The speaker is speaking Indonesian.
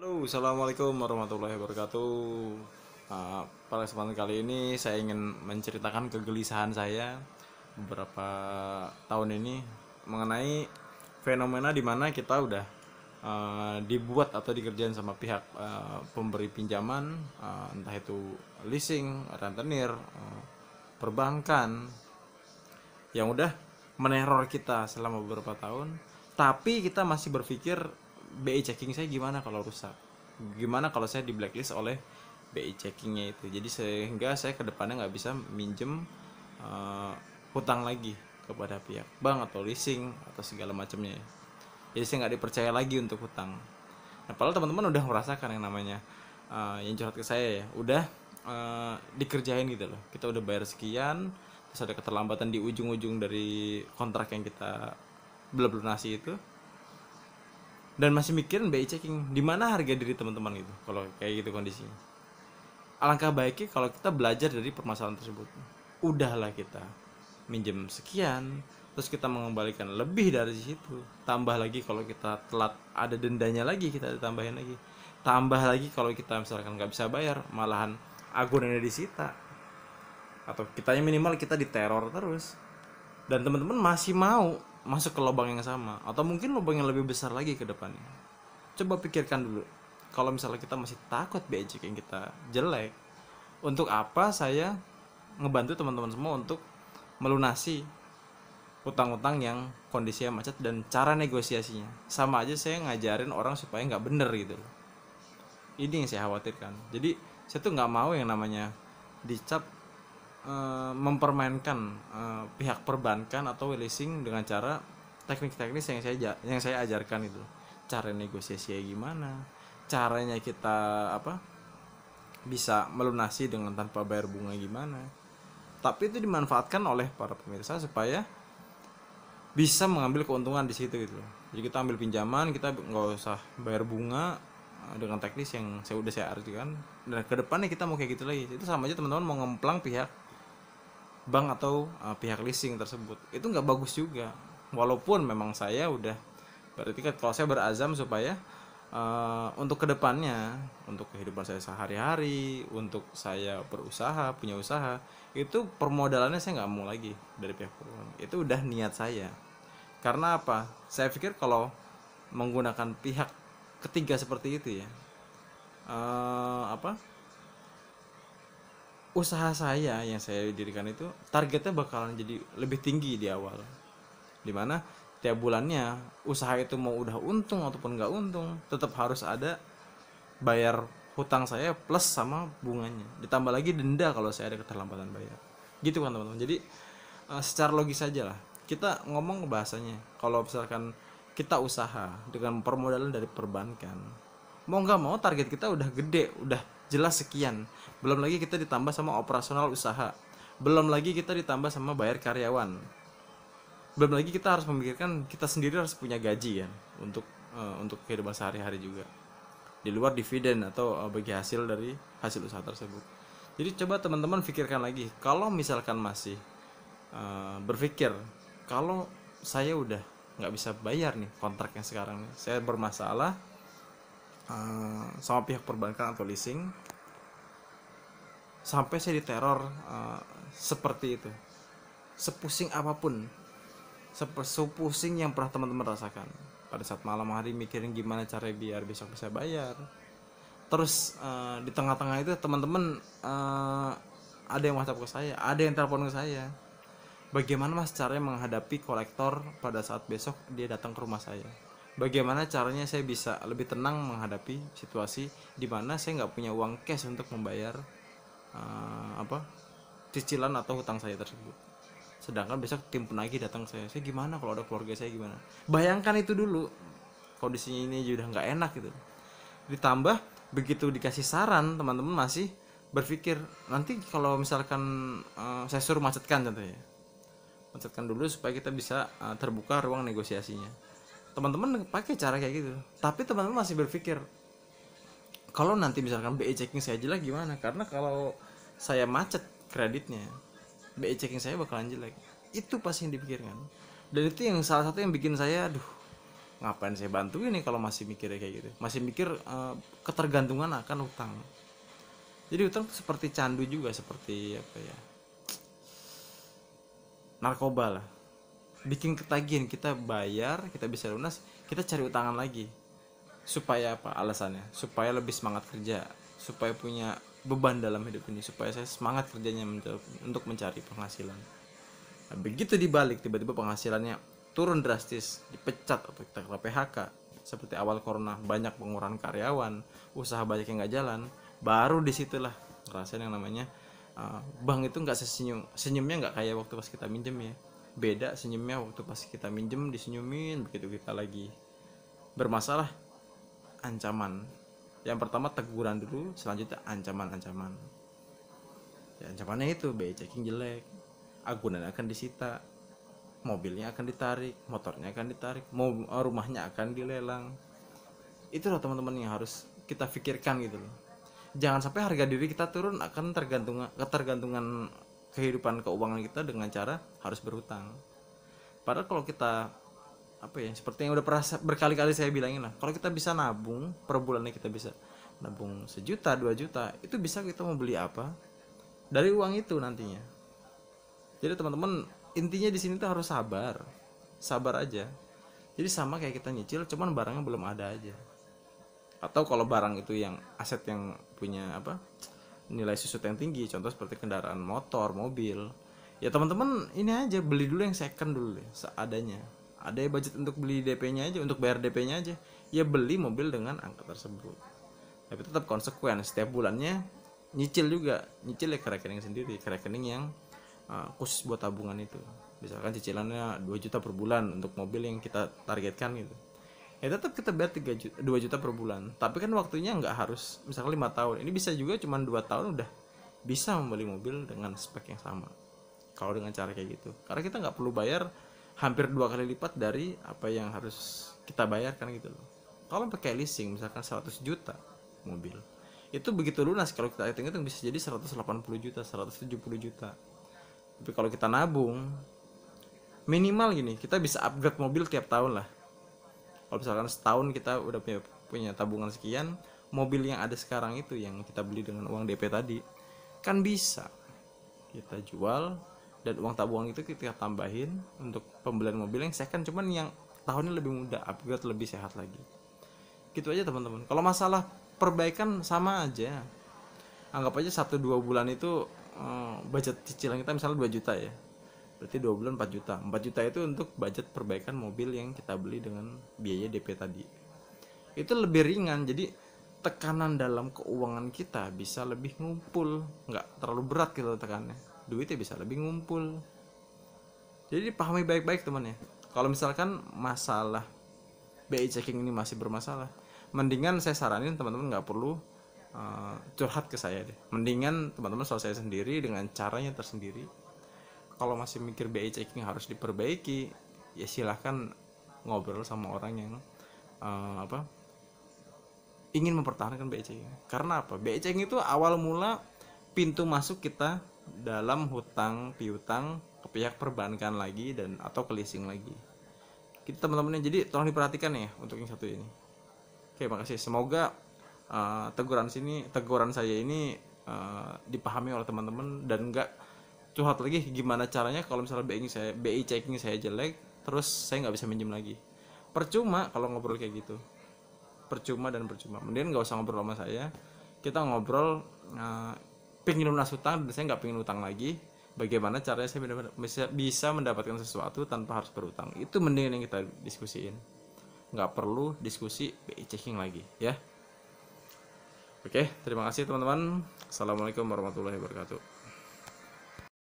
Halo, assalamualaikum warahmatullahi wabarakatuh. Pada kesempatan kali ini saya ingin menceritakan kegelisahan saya beberapa tahun ini mengenai fenomena di mana kita udah dibuat atau dikerjain sama pihak pemberi pinjaman, entah itu leasing, rentenir, perbankan, yang udah meneror kita selama beberapa tahun. Tapi kita masih berpikir BI checking saya gimana kalau rusak, gimana kalau saya di blacklist oleh BI checkingnya itu. Jadi sehingga saya kedepannya nggak bisa minjem hutang lagi kepada pihak bank atau leasing atau segala macamnya. Jadi saya nggak dipercaya lagi untuk hutang. Nah, padahal teman-teman udah merasakan yang namanya yang curhat ke saya ya, udah dikerjain gitu loh. Kita udah bayar sekian, terus ada keterlambatan di ujung-ujung dari kontrak yang kita belum lunasi itu, dan masih mikirin BI checking. Di mana harga diri teman-teman gitu kalau kayak gitu kondisinya? Alangkah baiknya kalau kita belajar dari permasalahan tersebut. Udahlah, kita minjem sekian, terus kita mengembalikan lebih dari situ. Tambah lagi kalau kita telat, ada dendanya lagi, kita ditambahin lagi. Tambah lagi kalau kita misalkan nggak bisa bayar, malahan agunannya disita. Atau kitanya minimal kita diteror terus. Dan teman-teman masih mau masuk ke lubang yang sama, atau mungkin lubang yang lebih besar lagi ke depannya. Coba pikirkan dulu, kalau misalnya kita masih takut BJ yang kita jelek, untuk apa saya ngebantu teman-teman semua untuk melunasi utang-utang yang kondisinya macet dan cara negosiasinya? Sama aja saya ngajarin orang supaya nggak bener gitu loh. Ini yang saya khawatirkan. Jadi saya tuh nggak mau yang namanya dicap mempermainkan pihak perbankan atau leasing dengan cara teknik-teknis yang saya ajarkan itu. Cara negosiasi gimana, caranya kita bisa melunasi dengan tanpa bayar bunga gimana. Tapi itu dimanfaatkan oleh para pemirsa supaya bisa mengambil keuntungan di situ gitu loh. Jadi kita ambil pinjaman, kita nggak usah bayar bunga dengan teknis yang saya artikan. Dan kedepannya kita mau kayak gitu lagi. Itu sama aja teman-teman mau ngemplang pihak bank atau pihak leasing tersebut. Itu nggak bagus juga. Walaupun memang saya udah berarti kan kalau saya berazam supaya untuk kedepannya, untuk kehidupan saya sehari-hari, untuk saya berusaha, punya usaha, itu permodalannya saya nggak mau lagi dari pihak perbankan. Itu udah niat saya. Karena apa? Saya pikir kalau menggunakan pihak ketiga seperti itu ya, usaha saya yang saya dirikan itu targetnya bakalan jadi lebih tinggi di awal. Dimana tiap bulannya usaha itu mau udah untung ataupun nggak untung, tetap harus ada bayar hutang saya plus sama bunganya, ditambah lagi denda kalau saya ada keterlambatan bayar. Gitu kan teman-teman. Jadi secara logis saja lah kita ngomong bahasanya. Kalau misalkan kita usaha dengan permodalan dari perbankan, mau nggak mau target kita udah gede, udah jelas sekian. Belum lagi kita ditambah sama operasional usaha, belum lagi kita ditambah sama bayar karyawan, belum lagi kita harus memikirkan kita sendiri harus punya gaji kan untuk kehidupan sehari-hari juga, di luar dividen atau bagi hasil dari hasil usaha tersebut. Jadi coba teman-teman pikirkan lagi, kalau misalkan masih berpikir kalau saya udah nggak bisa bayar nih kontrak yang sekarang nih, saya bermasalah sama pihak perbankan atau leasing, sampai saya diteror seperti itu, sepusing apapun, sepusing yang pernah teman-teman rasakan pada saat malam hari mikirin gimana cara biar besok bisa bayar. Terus di tengah-tengah itu teman-teman ada yang WhatsApp ke saya, ada yang telepon ke saya, bagaimana mas caranya menghadapi kolektor pada saat besok dia datang ke rumah saya, bagaimana caranya saya bisa lebih tenang menghadapi situasi di mana saya nggak punya uang cash untuk membayar cicilan atau hutang saya tersebut. Sedangkan besok tim penagih datang ke saya gimana kalau ada keluarga saya gimana. Bayangkan itu dulu, kondisinya ini udah nggak enak gitu. Ditambah begitu dikasih saran, teman-teman masih berpikir nanti kalau misalkan saya suruh macetkan contohnya, macetkan dulu supaya kita bisa terbuka ruang negosiasinya. Teman-teman pakai cara kayak gitu, tapi teman-teman masih berpikir kalau nanti misalkan BI checking saya jelek gimana, karena kalau saya macet kreditnya BI checking saya bakalan jelek. Itu pasti yang dipikirkan, dan itu yang salah satu yang bikin saya ngapain saya bantu ini kalau masih mikirnya kayak gitu, masih mikir ketergantungan akan utang. Jadi utang tuh seperti candu juga, seperti apa ya, narkoba lah, bikin ketagihan, kita bayar kita bisa lunas, kita cari utangan lagi. Supaya apa alasannya? Supaya lebih semangat kerja, supaya punya beban dalam hidup ini, supaya saya semangat kerjanya untuk mencari penghasilan. Nah, begitu dibalik tiba-tiba penghasilannya turun drastis, dipecat atau kita kena PHK seperti awal corona, banyak pengurangan karyawan, usaha banyak yang nggak jalan, baru disitulah ngerasain yang namanya bank itu nggak senyumnya nggak kayak waktu pas kita minjem ya. Beda senyumnya waktu pas kita minjem disenyumin, begitu kita lagi bermasalah ancaman. Yang pertama teguran dulu, selanjutnya ancaman-ancaman. Ya, ancamannya itu BI checking jelek, agunan akan disita, mobilnya akan ditarik, motornya akan ditarik, rumahnya akan dilelang. Itulah teman-teman yang harus kita pikirkan gitu loh. Jangan sampai harga diri kita turun akan ketergantungan kehidupan keuangan kita dengan cara harus berhutang. Padahal kalau kita apa ya, seperti yang udah pernah berkali-kali saya bilangin lah, kalau kita bisa nabung per bulannya, kita bisa nabung 1 juta 2 juta, itu bisa kita mau beli apa dari uang itu nantinya. Jadi teman-teman, intinya di sini tuh harus sabar aja. Jadi sama kayak kita nyicil, cuman barangnya belum ada aja. Atau kalau barang itu yang aset yang punya apa, nilai susut yang tinggi, contoh seperti kendaraan motor, mobil, ya teman-teman ini aja, beli dulu yang second dulu deh, seadanya. Ada ya budget untuk beli DP-nya aja, untuk bayar DP-nya aja, ya beli mobil dengan angka tersebut. Tapi tetap konsekuen, setiap bulannya nyicil juga, nyicil ya ke rekening sendiri, ke rekening yang khusus buat tabungan itu. Misalkan cicilannya 2 juta per bulan untuk mobil yang kita targetkan gitu, ya tetap kita bayar 2 juta per bulan. Tapi kan waktunya nggak harus misalkan 5 tahun, ini bisa juga cuma 2 tahun udah bisa membeli mobil dengan spek yang sama kalau dengan cara kayak gitu. Karena kita nggak perlu bayar hampir 2 kali lipat dari apa yang harus kita bayarkan gitu loh. Kalau pakai leasing misalkan 100 juta mobil, itu begitu lunas kalau kita hitung-hitung bisa jadi 180 juta, 170 juta. Tapi kalau kita nabung, minimal gini, kita bisa upgrade mobil tiap tahun lah. Kalau misalkan setahun kita udah punya tabungan sekian, mobil yang ada sekarang itu yang kita beli dengan uang DP tadi, kan bisa kita jual, dan uang tabungan itu kita tambahin untuk pembelian mobil yang second, cuman yang tahunnya lebih muda, upgrade lebih sehat lagi. Gitu aja teman-teman. Kalau masalah perbaikan sama aja, anggap aja 1-2 bulan itu budget cicilan kita misalnya 2 juta ya, berarti 2 bulan 4 juta. 4 juta itu untuk budget perbaikan mobil yang kita beli dengan biaya DP tadi. Itu lebih ringan, jadi tekanan dalam keuangan kita bisa lebih ngumpul, nggak terlalu berat gitu tekannya, duitnya bisa lebih ngumpul. Jadi dipahami baik-baik teman ya. Kalau misalkan masalah BI checking ini masih bermasalah, mendingan saya saranin teman-teman nggak perlu curhat ke saya deh, mendingan teman-teman selesai sendiri dengan caranya tersendiri. Kalau masih mikir BI checking harus diperbaiki, ya silahkan ngobrol sama orang yang ingin mempertahankan BI checking. Karena apa? BI checking itu awal mula pintu masuk kita dalam hutang piutang ke pihak perbankan lagi dan atau ke leasing lagi. Kita teman-teman, jadi tolong diperhatikan ya untuk yang satu ini. Oke, makasih. Semoga teguran saya ini dipahami oleh teman-teman dan enggak curhat lagi gimana caranya kalau misalnya BI checking saya jelek, terus saya nggak bisa minjem lagi. Percuma kalau ngobrol kayak gitu, percuma. Mending nggak usah ngobrol sama saya, kita ngobrol pengen lunas hutang dan saya nggak pengen utang lagi, bagaimana caranya saya bisa mendapatkan sesuatu tanpa harus berutang. Itu mending yang kita diskusiin, nggak perlu diskusi BI checking lagi ya. Oke, terima kasih teman-teman. Assalamualaikum warahmatullahi wabarakatuh.